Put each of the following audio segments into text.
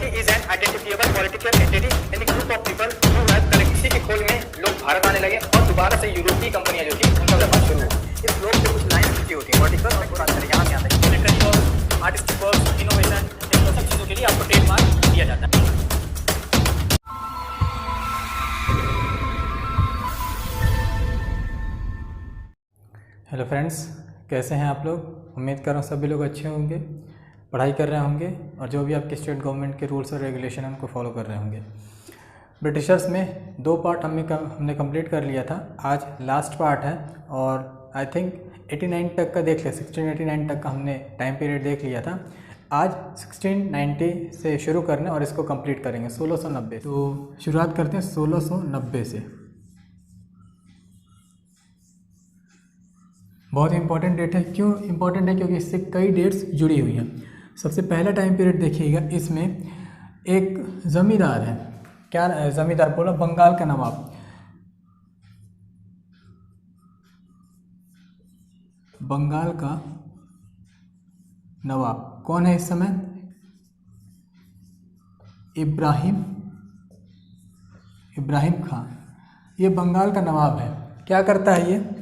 Authority is an identifiable political entity and a group of people who have currency। इसी के खोल में लोग भारत आने लगे और दोबारा से यूरोपीय कंपनियां जो थी उनका व्यापार शुरू हुआ। इस ब्लॉक से कुछ लाइन खींची होती है वर्टिकल और कुछ अंदर यहाँ पे आता है electronic work, artistic work, innovation, इन सब चीज़ों के लिए आपको ट्रेडमार्क दिया जाता है। हेलो फ्रेंड्स, कैसे हैं आप लोग? उम्मीद कर रहा हूँ सभी लोग अच्छे होंगे, पढ़ाई कर रहे होंगे और जो भी आपके स्टेट गवर्नमेंट के रूल्स और रेगुलेशन हैं उनको फॉलो कर रहे होंगे। ब्रिटिशर्स में 2 पार्ट हमने कंप्लीट कर लिया था। आज लास्ट पार्ट है और आई थिंक 89 तक का देख लिया, 1689 तक का हमने टाइम पीरियड देख लिया था। आज 1690 से शुरू करना और इसको कंप्लीट करेंगे 1690। तो शुरुआत करते हैं 1690 से। बहुत इंपॉर्टेंट डेट है। क्यों इंपॉर्टेंट है? क्योंकि इससे कई डेट्स जुड़ी हुई हैं। सबसे पहला टाइम पीरियड देखिएगा, इसमें एक ज़मींदार है। क्या ज़मींदार बोला? बंगाल का नवाब। बंगाल का नवाब कौन है इस समय? इब्राहिम खां। ये बंगाल का नवाब है। क्या करता है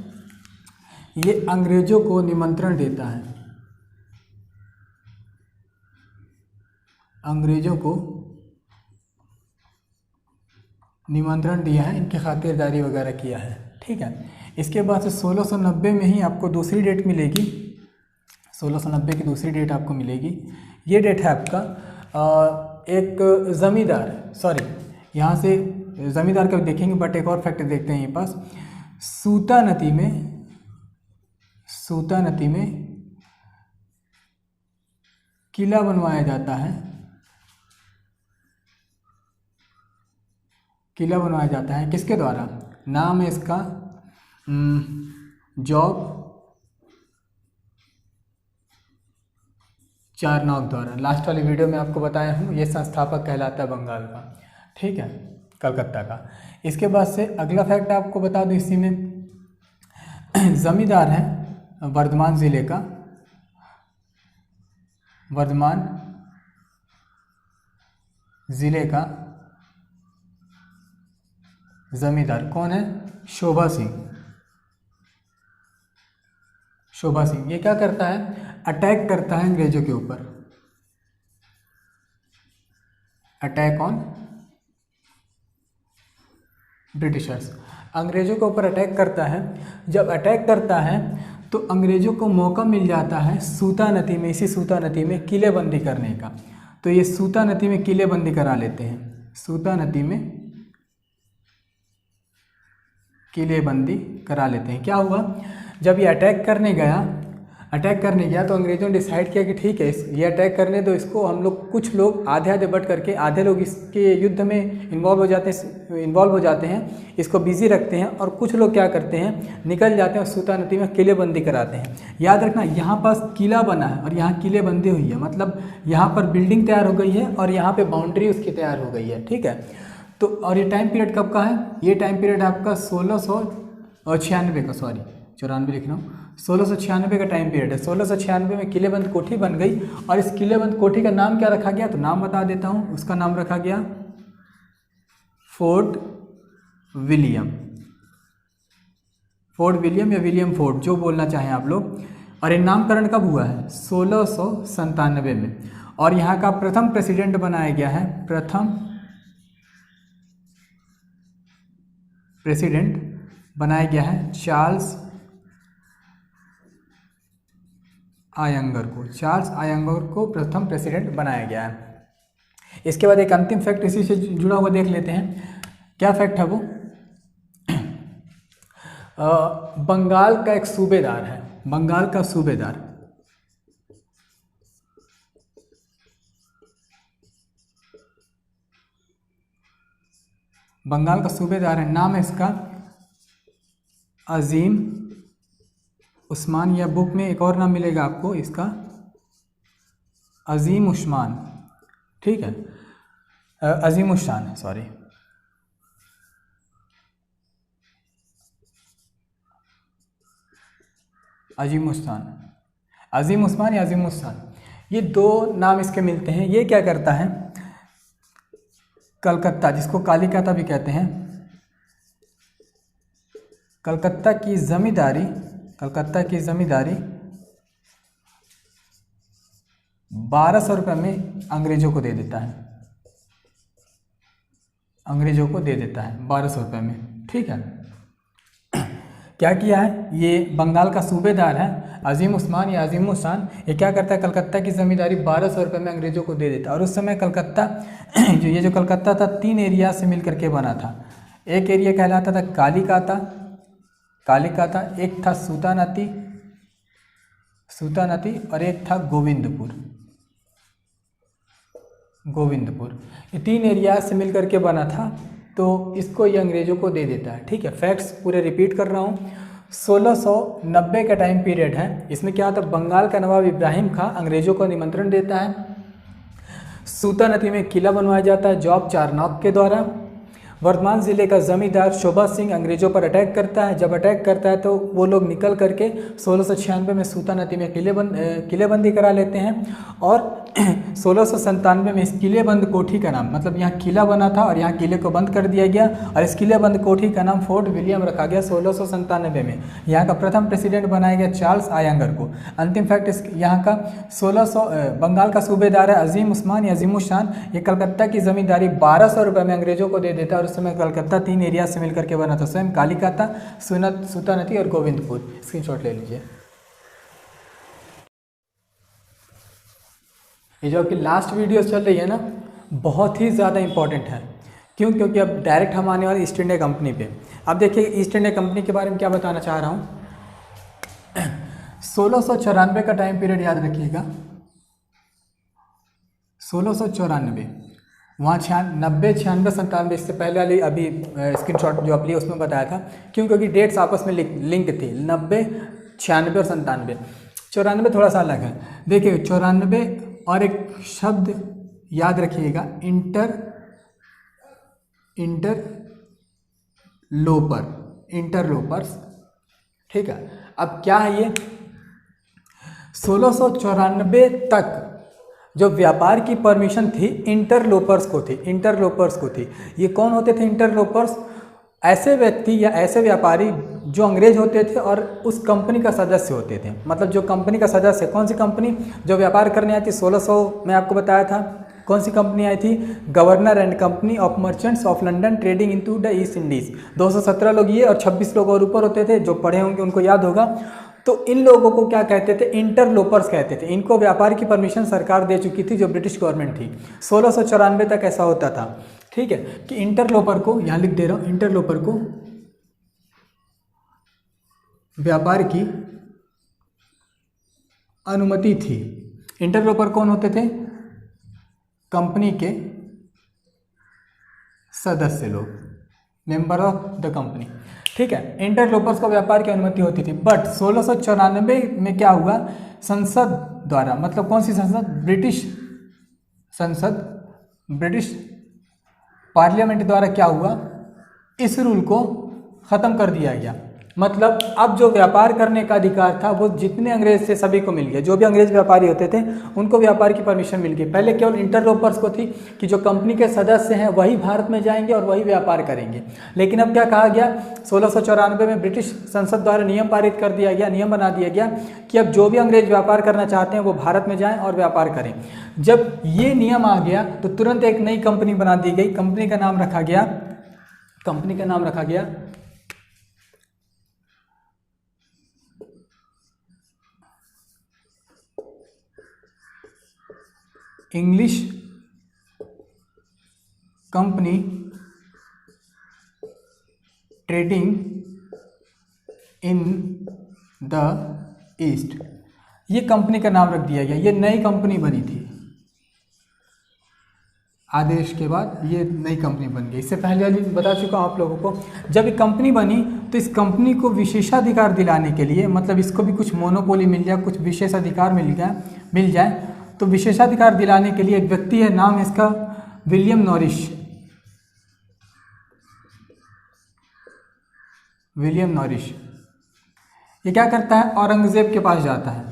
ये अंग्रेज़ों को निमंत्रण देता है। अंग्रेज़ों को निमंत्रण दिया है, इनकी खातिरदारी वगैरह किया है। ठीक है। इसके बाद से 1690 में ही आपको दूसरी डेट मिलेगी। 1690 की दूसरी डेट आपको मिलेगी। ये डेट है आपका एक ज़मींदार, सॉरी यहाँ से ज़मींदार का देखेंगे बट एक और फैक्ट देखते हैं। ये पास सूता नदी में किला बनवाया जाता है। किला बनवाया जाता है किसके द्वारा? नाम है इसका जॉब चारनॉक द्वारा। लास्ट वाली वीडियो में आपको बताया हूँ, ये संस्थापक कहलाता है बंगाल का। ठीक है, कलकत्ता का। इसके बाद से अगला फैक्ट आपको बता दूँ इसी में, ज़मींदार है वर्धमान ज़िले का। वर्धमान ज़िले का ज़मींदार कौन है? शोभा सिंह। ये क्या करता है? अटैक करता है अंग्रेजों के ऊपर। Attack on Britishers. अंग्रेजों के ऊपर अटैक करता है। जब अटैक करता है तो अंग्रेजों को मौका मिल जाता है सूता नदी में, इसी सूता नदी में किलेबंदी करने का। तो ये सूता नदी में किलेबंदी करा लेते हैं। सूता नदी में किलेबंदी करा लेते हैं। क्या हुआ? जब ये अटैक करने गया तो अंग्रेज़ों ने डिसाइड किया कि ठीक है, ये अटैक करने दो इसको। हम लोग कुछ लोग आधे बट करके, आधे लोग इसके युद्ध में इन्वॉल्व हो जाते हैं, इसको बिजी रखते हैं, और कुछ लोग क्या करते हैं, निकल जाते हैं और सूता नदी में किलेबंदी कराते हैं। याद रखना, यहाँ पास किला बना है और यहाँ किलेबंदी हुई है, मतलब यहाँ पर बिल्डिंग तैयार हो गई है और यहाँ पर बाउंड्री उसकी तैयार हो गई है। ठीक है। तो और ये टाइम पीरियड कब का है? ये टाइम पीरियड आपका 1696 का, सॉरी 94 लिख रहा हूँ, 1696 का टाइम पीरियड है। 1696 में किलेबंद कोठी बन गई और इस किलेबंद कोठी का नाम क्या रखा गया? तो नाम बता देता हूँ। उसका नाम रखा गया फोर्ट विलियम या विलियम फोर्ट, जो बोलना चाहें आप लोग। और ये नामकरण कब हुआ है? 1697 में। और यहाँ का प्रथम प्रेसिडेंट बनाया गया है, प्रथम प्रेसिडेंट बनाया गया है चार्ल्स आयंगर को प्रथम प्रेसिडेंट बनाया गया है। इसके बाद एक अंतिम फैक्ट इसी से जुड़ा हुआ देख लेते हैं। क्या फैक्ट है वो? बंगाल का एक सूबेदार है, बंगाल का सूबेदार। बंगाल का सूबेदार है, नाम है इसका अजीम उस्मान, या बुक में एक और नाम मिलेगा आपको इसका, अजीम उस्मान। ठीक है, अजीम उस्मान, सॉरी। अजीम उस्मान या अजीम उस्मान, ये दो नाम इसके मिलते हैं। ये क्या करता है? कलकत्ता, जिसको कालिकाता भी कहते हैं, कलकत्ता की जमींदारी 1200 रुपये में अंग्रेजों को दे देता है, 1200 रुपये में। ठीक है, क्या किया है, ये बंगाल का सूबेदार है अजीम उस्मान या अजीम उस्मान, ये क्या करता है, कलकत्ता की ज़मींदारी 1200 रुपये में अंग्रेज़ों को दे देता है। और उस समय कलकत्ता जो कलकत्ता था 3 एरिया से मिल करके बना था। एक एरिया कहलाता था कालिकाता, एक था सूतानती और एक था गोविंदपुर। ये 3 एरिया से मिल करके बना था, तो इसको ये अंग्रेज़ों को दे देता है। ठीक है, फैक्ट्स पूरे रिपीट कर रहा हूँ। 1690 का टाइम पीरियड है। इसमें क्या होता है, बंगाल का नवाब इब्राहिम खां अंग्रेज़ों को निमंत्रण देता है। सूतानदी में किला बनवाया जाता है जॉब चारनॉक के द्वारा। वर्धमान ज़िले का ज़मींदार शोभा सिंह अंग्रेज़ों पर अटैक करता है। जब अटैक करता है तो वो लोग निकल करके 1696 में सूतानदी में किलेबंदी करा लेते हैं। और 1697 में इस किलेबंद कोठी का नाम, मतलब यहाँ किला बना था और यहाँ किले को बंद कर दिया गया और इस किलेबंद कोठी का नाम फोर्ट विलियम रखा गया। 1697 में यहाँ का प्रथम प्रेसिडेंट बनाया गया चार्ल्स आयंगर को। अंतिम फैक्ट इस यहाँ का 1600 बंगाल का सूबेदार है अजीम उस्मान या अजीम उशान। ये कलकत्ता की ज़मींदारी 1200 रुपये में अंग्रेज़ों को दे देता है। और उस समय कलकत्ता 3 एरिया से मिलकर के बना था, स्वयं कालिकाता, सूतानदी और गोविंदपुर। स्क्रीनशॉट ले लीजिए। ये जो आपकी लास्ट वीडियो चल रही है ना, बहुत ही ज़्यादा इंपॉर्टेंट है। क्यों? क्योंकि अब डायरेक्ट हम आने वाले ईस्ट इंडिया कंपनी पे। अब देखिए ईस्ट इंडिया कंपनी के बारे में क्या बताना चाह रहा हूँ। 1694 का टाइम पीरियड याद रखिएगा। 1694, वहाँ 96, 96, 97, इससे पहले वाली अभी स्क्रीनशॉट जो आप लिए उसमें बताया था। क्यों? क्योंकि डेट्स आपस में लिंक थी, 90, 96 और 97। 94 थोड़ा सा अलग है। देखिए 94 और एक शब्द याद रखिएगा, इंटरलोपर्स। ठीक है, अब क्या है ये, 1694 तक जो व्यापार की परमिशन थी इंटरलोपर्स को थी। ये कौन होते थे इंटरलोपर्स? ऐसे व्यक्ति या ऐसे व्यापारी जो अंग्रेज होते थे और उस कंपनी का सदस्य होते थे। मतलब जो कंपनी का सदस्य, कौन सी कंपनी जो व्यापार करने आई थी 1600 में आपको बताया था, कौन सी कंपनी आई थी, governor and company of Merchants of London trading into the east Indies. 217 लोग ये और 26 लोग और ऊपर होते थे, जो पढ़े होंगे उनको याद होगा। तो इन लोगों को क्या कहते थे, इंटरलोपर्स कहते थे। इनको व्यापार की परमिशन सरकार दे चुकी थी, जो ब्रिटिश गवर्नमेंट थी। 1694 तक ऐसा होता था। ठीक है, कि इंटरलोपर को, यहाँ लिख दे रहा हूँ, इंटरलोपर को व्यापार की अनुमति थी। इंटरलोपर कौन होते थे? कंपनी के सदस्य लोग, मेंबर ऑफ द कंपनी। ठीक है, इंटरलोपर्स को व्यापार की अनुमति होती थी। बट 1694 में क्या हुआ, संसद द्वारा, मतलब कौन सी संसद, ब्रिटिश संसद, ब्रिटिश पार्लियामेंट द्वारा क्या हुआ, इस रूल को ख़त्म कर दिया गया। मतलब अब जो व्यापार करने का अधिकार था वो जितने अंग्रेज थे सभी को मिल गया। जो भी अंग्रेज व्यापारी होते थे उनको व्यापार की परमिशन मिल गई। पहले केवल इंटरलोपर्स को थी कि जो कंपनी के सदस्य हैं वही भारत में जाएंगे और वही व्यापार करेंगे। लेकिन अब क्या कहा गया, 1694 में ब्रिटिश संसद द्वारा नियम पारित कर दिया गया, नियम बना दिया गया कि अब जो भी अंग्रेज व्यापार करना चाहते हैं वो भारत में जाएँ और व्यापार करें। जब ये नियम आ गया तो तुरंत एक नई कंपनी बना दी गई। कंपनी का नाम रखा गया English company trading in the east. ये कंपनी का नाम रख दिया गया। ये नई कंपनी बनी थी, आदेश के बाद ये नई कंपनी बन गई। इससे पहले वाली बता चुका हूँ आप लोगों को। जब ये कंपनी बनी तो इस कंपनी को विशेषाधिकार दिलाने के लिए, मतलब इसको भी कुछ मोनोपोली मिल जाए, कुछ विशेषाधिकार मिल जाए, तो विशेषाधिकार दिलाने के लिए एक व्यक्ति है, नाम है इसका विलियम नॉरिश। ये क्या करता है, औरंगजेब के पास जाता है।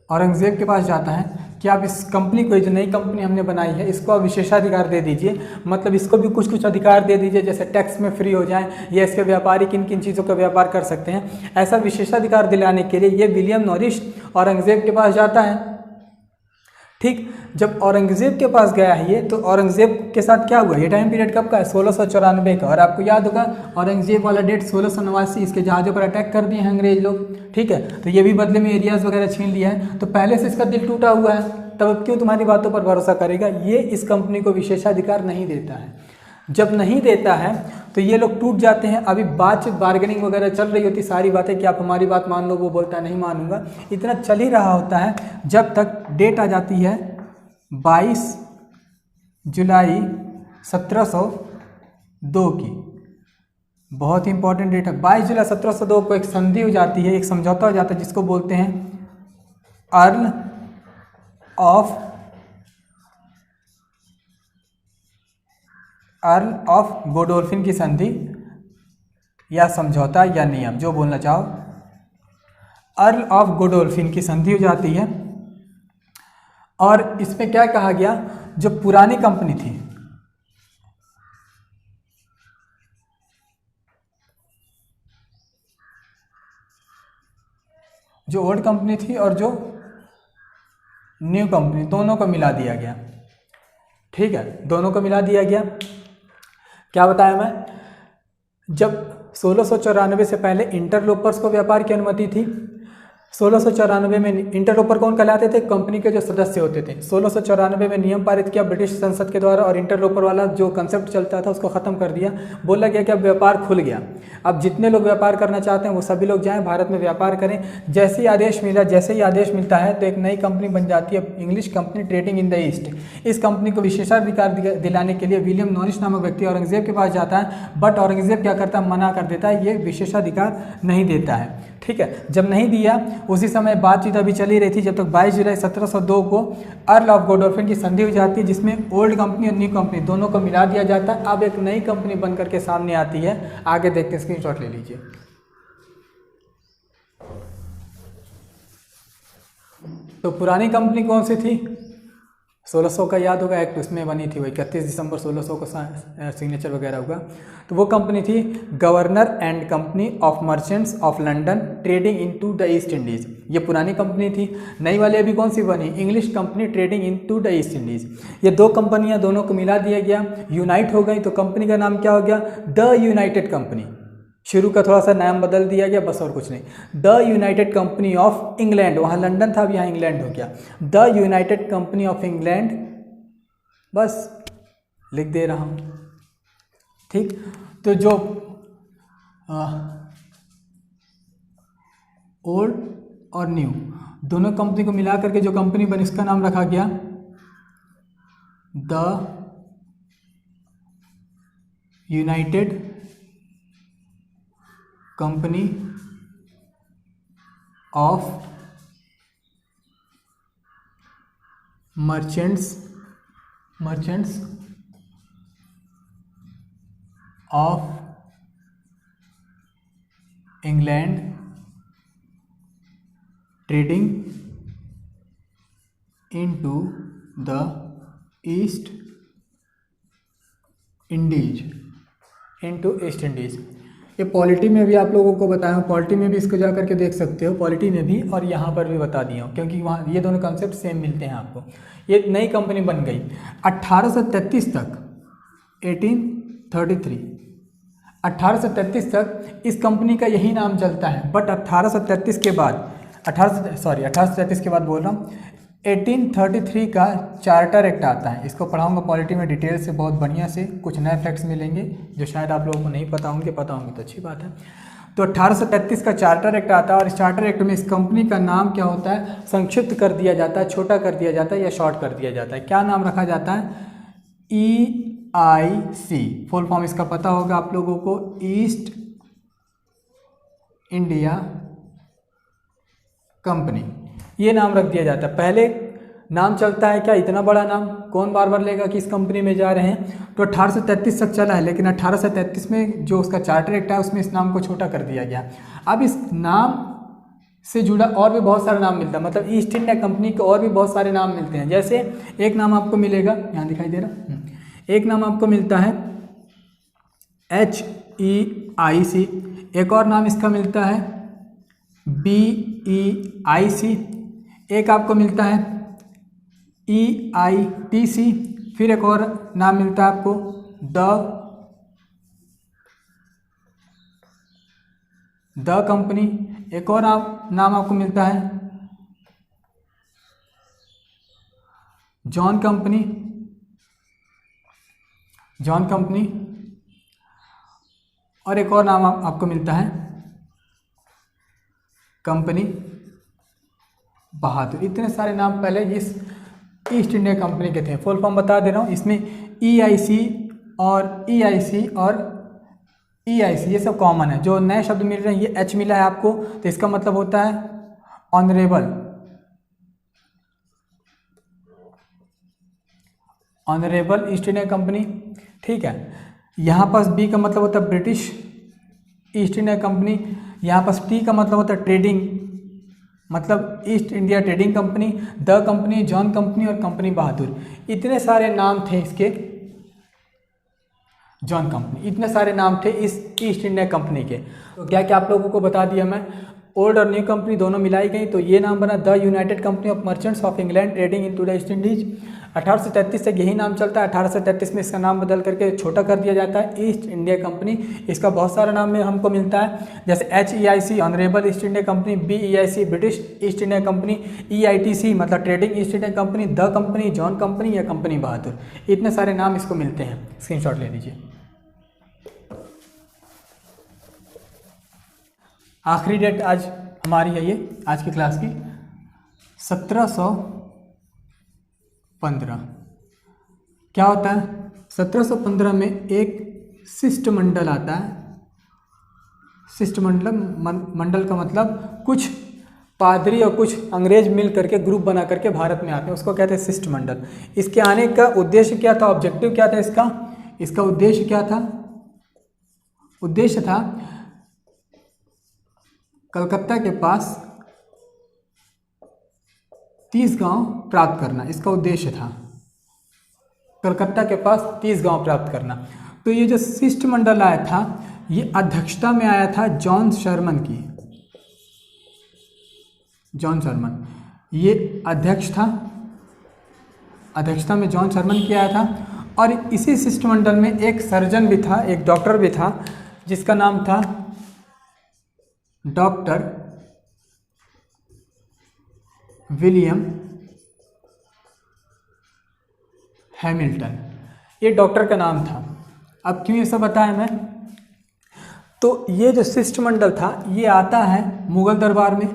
औरंगजेब के पास जाता है कि आप इस कंपनी को, जो नई कंपनी हमने बनाई है, इसको आप विशेषाधिकार दे दीजिए, मतलब इसको भी कुछ कुछ अधिकार दे दीजिए, जैसे टैक्स में फ्री हो जाए या इसके व्यापारी किन किन चीज़ों का व्यापार कर सकते हैं। ऐसा विशेषाधिकार दिलाने के लिए ये विलियम नॉरिस औरंगजेब के पास जाता है। ठीक, जब औरंगजेब के पास गया है ये, तो औरंगजेब के साथ क्या हुआ, ये टाइम पीरियड कब का है, 1694 का। और आपको याद होगा औरंगजेब वाला डेट 1689, इसके जहाज़ों पर अटैक कर दिए हैं अंग्रेज लोग। ठीक है, तो ये भी बदले में एरियाज़ वगैरह छीन लिया है, तो पहले से इसका दिल टूटा हुआ है, तब क्यों तुम्हारी बातों पर भरोसा करेगा। ये इस कंपनी को विशेषाधिकार नहीं देता है। जब नहीं देता है तो ये लोग टूट जाते हैं। अभी बातचीत बार्गेनिंग वगैरह चल रही होती, सारी बातें कि आप हमारी बात मान लो, वो बोलता है नहीं मानूंगा, इतना चल ही रहा होता है जब तक डेट आ जाती है 22 जुलाई 1702 की। बहुत ही इंपॉर्टेंट डेट है। 22 जुलाई 1702 को एक संधि हो जाती है, एक समझौता हो जाता है, जिसको बोलते हैं अर्ल ऑफ गोडोल्फिन की संधि या समझौता या नियम, जो बोलना चाहो। अर्ल ऑफ गोडोल्फिन की संधि हो जाती है, और इसमें क्या कहा गया, जो पुरानी कंपनी थी, जो ओल्ड कंपनी थी और जो न्यू कंपनी, दोनों को मिला दिया गया। ठीक है, दोनों को मिला दिया गया। क्या बताया मैं, जब 1694 से पहले इंटरलोपर्स को व्यापार की अनुमति थी। 1694 में इंटरलोपर कौन कहलाते थे, कंपनी के जो सदस्य होते थे। 1694 में नियम पारित किया ब्रिटिश संसद के द्वारा, और इंटरलोपर वाला जो कंसेप्ट चलता था उसको ख़त्म कर दिया। बोला गया कि अब व्यापार खुल गया, अब जितने लोग व्यापार करना चाहते हैं वो सभी लोग जाएं भारत में व्यापार करें। जैसे ही आदेश मिलता है तो एक नई कंपनी बन जाती है, English company trading in the east. इस कंपनी को विशेषाधिकार दिलाने के लिए विलियम नॉरिस नामक व्यक्ति औरंगजेब के पास जाता है, बट औरंगजेब क्या करता है, मना कर देता है, ये विशेषाधिकार नहीं देता है। ठीक है, जब नहीं दिया, उसी समय बातचीत अभी चली रही थी, जब तक 22 जुलाई 1702 को अर्ल ऑफ गोडोल्फिन की संधि हो जाती है, जिसमें ओल्ड कंपनी और न्यू कंपनी दोनों को मिला दिया जाता है। अब एक नई कंपनी बन करके सामने आती है। आगे देखते हैं, स्क्रीनशॉट ले लीजिए। तो पुरानी कंपनी कौन सी थी, 1600 का याद होगा, एक्ट उसमें बनी थी, वो 31 दिसंबर 1600 को सिग्नेचर वगैरह हुआ। तो वो कंपनी थी governor and company of Merchants of London trading into the east Indies. ये पुरानी कंपनी थी। नई वाली अभी कौन सी बनी, English company trading into the east Indies. ये दो कंपनियां, दोनों को मिला दिया गया, यूनाइट हो गई, तो कंपनी का नाम क्या हो गया, द यूनाइटेड कंपनी। शुरू का थोड़ा सा नाम बदल दिया गया, बस और कुछ नहीं। The United Company of England, वहाँ लंदन था, अब यहाँ इंग्लैंड हो गया। The United Company of England, बस लिख दे रहा हूँ। ठीक, तो जो ओल्ड और न्यू दोनों कंपनी को मिला करके जो कंपनी बनी, उसका नाम रखा गया the United Company of Merchants of England trading into the East Indies, ये पॉलिटी में भी आप लोगों को बताया हूँ, पॉलिटी में भी इसको जा करके देख सकते हो, पॉलिटी में भी और यहाँ पर भी बता दिया हूँ, क्योंकि वहाँ ये दोनों कंसेप्ट सेम मिलते हैं आपको। ये नई कंपनी बन गई 1833 तक, 1833 तक इस कंपनी का यही नाम चलता है। बट 1833 के बाद 1833 के बाद बोल रहा हूँ, 1833 का चार्टर एक्ट आता है। इसको पढ़ाऊंगा पॉलिटी में डिटेल से, बहुत बढ़िया से, कुछ नए फैक्ट्स मिलेंगे जो शायद आप लोगों को नहीं पता होंगे, पता होंगे तो अच्छी बात है। तो 1833 का चार्टर एक्ट आता है, और इस चार्टर एक्ट में इस कंपनी का नाम क्या होता है, संक्षिप्त कर दिया जाता है, छोटा कर दिया जाता है या शॉर्ट कर दिया जाता है। क्या नाम रखा जाता है, EIC, फुल फॉर्म इसका पता होगा आप लोगों को, ईस्ट इंडिया कंपनी, ये नाम रख दिया जाता है। पहले नाम चलता है क्या, इतना बड़ा नाम कौन बार बार लेगा कि इस कंपनी में जा रहे हैं। तो 1833 तक चला है, लेकिन 1833 में जो उसका चार्टर एक्ट है उसमें इस नाम को छोटा कर दिया गया। अब इस नाम से जुड़ा और भी बहुत सारा नाम मिलता है, मतलब ईस्ट इंडिया कंपनी के और भी बहुत सारे नाम मिलते हैं। जैसे एक नाम आपको मिलेगा, यहाँ दिखाई दे रहा, एक नाम आपको मिलता है HEIC, एक और नाम इसका मिलता है BEIC, एक आपको मिलता है EITC, फिर एक और नाम मिलता है आपको द कंपनी, एक और नाम आपको मिलता है जॉन कंपनी, और एक और नाम आपको मिलता है कंपनी बहादुर। इतने सारे नाम पहले इस ईस्ट इंडिया कंपनी के थे। फुल फॉर्म बता दे रहा हूँ, इसमें EIC और EIC और EIC ये सब कॉमन है। जो नए शब्द मिल रहे हैं, ये H मिला है आपको, तो इसका मतलब होता है ऑनरेबल ईस्ट इंडिया कंपनी, ठीक है। यहाँ पास B का मतलब होता है ब्रिटिश ईस्ट इंडिया कंपनी, यहाँ पास T का मतलब होता है ट्रेडिंग, मतलब east India trading company, the company, John company और कंपनी बहादुर। इतने सारे नाम थे इसके, जॉन कंपनी, इतने सारे नाम थे इस ईस्ट इंडिया कंपनी के। तो क्या क्या आप लोगों को बता दिया मैं, ओल्ड और न्यू कंपनी दोनों मिलाई गई, तो ये नाम बना the United Company of Merchants of England trading into the East Indies. 1833 से यही नाम चलता है। 1833 में इसका नाम बदल करके छोटा कर दिया जाता है ईस्ट इंडिया कंपनी। इसका बहुत सारा नाम में हमको मिलता है, जैसे HEIC honourable east India company, BEIC British east India company, EITC मतलब trading east India company, the company, John company या कंपनी बहादुर। इतने सारे नाम इसको मिलते हैं, स्क्रीनशॉट ले लीजिए। आखिरी डेट आज हमारी है ये आज की क्लास की 1715। क्या होता है 1715 में एक शिष्टमंडल आता है। शिष्टमंडल का मतलब कुछ पादरी और कुछ अंग्रेज मिल करके ग्रुप बना करके भारत में आते हैं, उसको कहते हैं शिष्टमंडल। इसके आने का उद्देश्य क्या था, ऑब्जेक्टिव क्या था इसका उद्देश्य क्या था, उद्देश्य था कलकत्ता के पास 30 गांव प्राप्त करना। इसका उद्देश्य था कलकत्ता के पास 30 गांव प्राप्त करना। तो ये जो शिष्टमंडल आया था, ये अध्यक्षता में आया था जॉन शर्मन की। जॉन शर्मन ये अध्यक्ष था, अध्यक्षता में जॉन शर्मन की आया था। और इसी शिष्टमंडल में एक सर्जन भी था, एक डॉक्टर भी था, जिसका नाम था डॉक्टर विलियम हैमिल्टन। ये डॉक्टर का नाम था। अब क्यों ये सब बताया मैं, तो ये जो शिष्टमंडल था ये आता है मुगल दरबार में,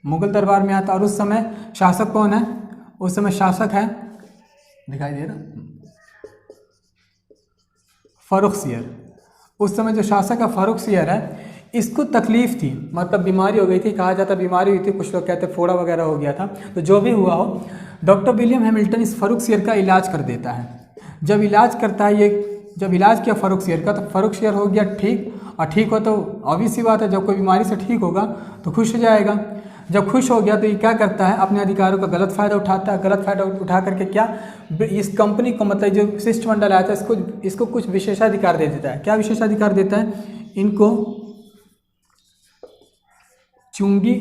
मुगल दरबार में आता। और उस समय शासक कौन है, उस समय शासक है, दिखाई दे रहा, फर्रुखसियर। उस समय जो शासक है फर्रुखसियर है, इसको तकलीफ थी, मतलब बीमारी हो गई थी, कहा जाता बीमारी हुई थी, कुछ लोग कहते फोड़ा वगैरह हो गया था। तो जो भी हुआ हो, डॉक्टर विलियम हैमिल्टन इस फर्रुखसियर का इलाज कर देता है। जब इलाज करता है, ये जब इलाज किया फर्रुखसियर का, तो फर्रुखसियर हो गया ठीक। और ठीक हो तो ऑब्वियस सी बात है, जब कोई बीमारी से ठीक होगा तो खुश हो जाएगा। जब खुश हो गया तो ये क्या करता है, अपने अधिकारों का गलत फ़ायदा उठाता है। गलत फ़ायदा उठा करके क्या, इस कंपनी को, मतलब जो शिष्टमंडल आया था, इसको कुछ विशेषाधिकार दे देता है। क्या विशेषाधिकार देता है, इनको चुंगी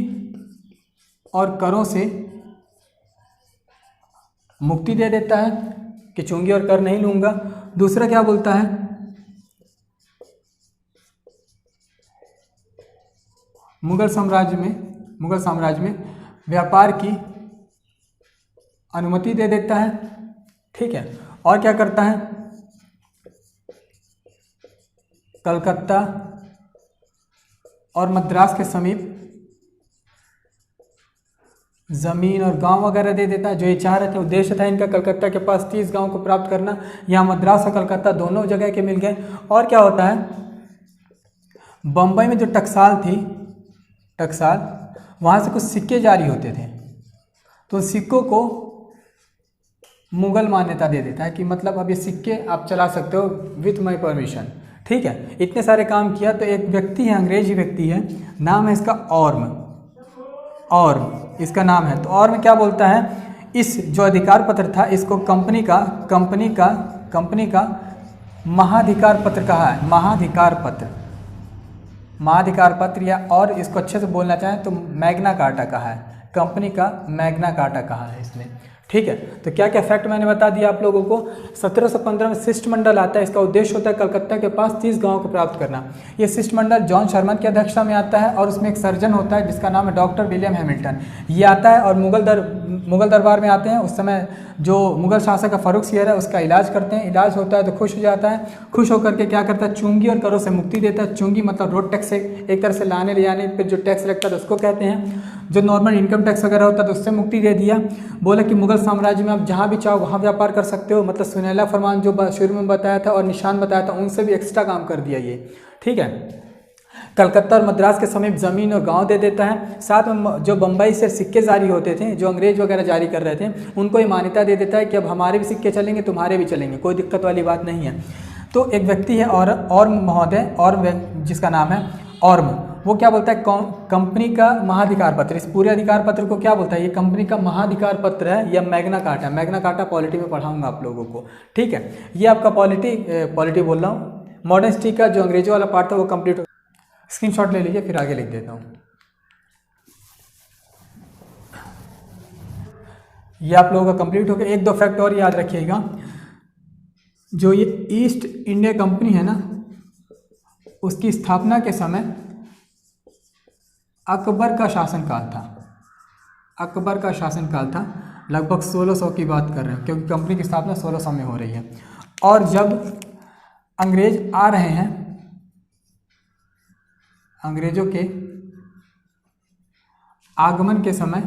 और करों से मुक्ति दे देता है कि चुंगी और कर नहीं लूँगा। दूसरा क्या बोलता है, मुगल साम्राज्य में व्यापार की अनुमति दे देता है, ठीक है। और क्या करता है, कलकत्ता और मद्रास के समीप ज़मीन और गांव वगैरह दे देता है। जो ये चाह रहे थे, उद्देश्य था इनका कलकत्ता के पास 30 गांव को प्राप्त करना। यहाँ मद्रास और कलकत्ता दोनों जगह के मिल गए। और क्या होता है, बम्बई में जो टकसाल थी, वहाँ से कुछ सिक्के जारी होते थे, तो सिक्कों को मुगल मान्यता दे देता है कि मतलब अब ये सिक्के आप चला सकते हो विथ माई परमिशन, ठीक है, इतने सारे काम किया। तो एक व्यक्ति है, अंग्रेजी व्यक्ति है, नाम है इसका ऑर्म, इसका नाम है। तो ऑर्म क्या बोलता है, इस जो अधिकार पत्र था इसको कंपनी का महाधिकार पत्र कहा है, महाधिकार पत्र या और इसको अच्छे से बोलना चाहें तो मैग्ना कार्टा कहा है, कंपनी का मैग्ना कार्टा कहा है इसने। ठीक है, तो क्या क्या फैक्ट मैंने बता दिया आप लोगों को। 1715 में शिष्टमंडल आता है, इसका उद्देश्य होता है कलकत्ता के पास 30 गांवों को प्राप्त करना। ये शिष्टमंडल जॉन शर्मन की अध्यक्षता में आता है और उसमें एक सर्जन होता है जिसका नाम है डॉक्टर विलियम हैमिल्टन। ये आता है और मुगल दरबार में आते हैं। उस समय जो मुगल शासक का फारूक सियर है उसका इलाज करते हैं। इलाज होता है तो खुश हो जाता है। खुश होकर के क्या करता है, चुंगी और करों से मुक्ति देता है। चुंगी मतलब रोड टैक्स से एक तरह से लाने ले जाने पर जो टैक्स लगता है उसको कहते हैं। जो नॉर्मल इनकम टैक्स वगैरह होता है तो उससे मुक्ति दे दिया। बोला कि मुगल साम्राज्य में आप जहाँ भी चाहो वहाँ व्यापार कर सकते हो, मतलब सुनहला फरमान जो शुरू में बताया था और निशान बताया था उनसे भी एक्स्ट्रा काम कर दिया ये। ठीक है, कलकत्ता और मद्रास के समीप ज़मीन और गांव दे देता है। साथ में जो बम्बई से सिक्के जारी होते थे, जो अंग्रेज वगैरह जारी कर रहे थे, उनको ये मान्यता दे देता है कि अब हमारे भी सिक्के चलेंगे, तुम्हारे भी चलेंगे, कोई दिक्कत वाली बात नहीं है। तो एक व्यक्ति है और महोदय, और जिसका नाम है ऑर्म, वो क्या बोलता है, कंपनी का महाधिकार पत्र, इस पूरे अधिकार पत्र को क्या बोलता है, ये कंपनी का महाधिकार पत्र है या Magna carta. Magna carta polity में पढ़ाऊंगा आप लोगों को। ठीक है, ये आपका पॉलिटी बोल रहा हूँ। मॉडर्न हिस्ट्री का जो अंग्रेजों वाला पार्ट था वो कंप्लीट। स्क्रीनशॉट ले लीजिए, फिर आगे लिख देता हूँ। ये आप लोगों का कंप्लीट हो गया। एक दो फैक्ट और याद रखिएगा। जो ये ईस्ट इंडिया कंपनी है ना, उसकी स्थापना के समय अकबर का शासनकाल था। अकबर का शासनकाल था, लगभग 1600 की बात कर रहे हैं, क्योंकि कंपनी की स्थापना 1600 में हो रही है। और जब अंग्रेज आ रहे हैं, अंग्रेजों के आगमन के समय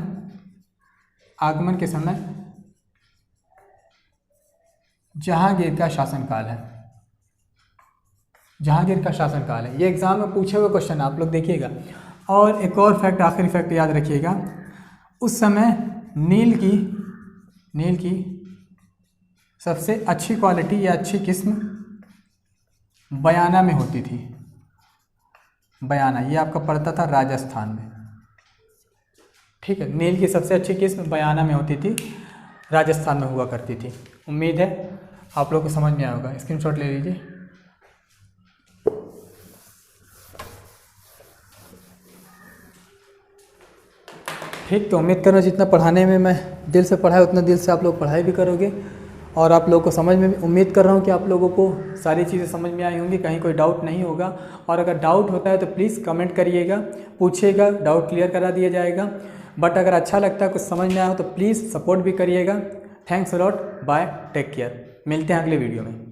जहांगीर का शासनकाल है। जहांगीर का शासनकाल है। ये एग्जाम में पूछे हुए क्वेश्चन आप लोग देखिएगा। और एक और फैक्ट, आखिरी फैक्ट याद रखिएगा। उस समय नील की सबसे अच्छी क्वालिटी या अच्छी किस्म बयाना में होती थी। बयाना, ये आपका पड़ता था राजस्थान में। ठीक है, नील की सबसे अच्छी किस्म बयाना में होती थी, राजस्थान में हुआ करती थी। उम्मीद है आप लोग को समझ में आया होगा। स्क्रीनशॉट ले लीजिए। ठीक, तो उम्मीद कर रहा हूँ जितना पढ़ाने में मैं दिल से पढ़ाया उतना दिल से आप लोग पढ़ाई भी करोगे और आप लोगों को समझ में भी। उम्मीद कर रहा हूँ कि आप लोगों को सारी चीज़ें समझ में आई होंगी, कहीं कोई डाउट नहीं होगा। और अगर डाउट होता है तो प्लीज़ कमेंट करिएगा, पूछिएगा, डाउट क्लियर करा दिया जाएगा। बट अगर अच्छा लगता है, कुछ समझ में आया हो तो प्लीज़ सपोर्ट भी करिएगा। Thanks a lot, bye, take care. मिलते हैं अगले वीडियो में।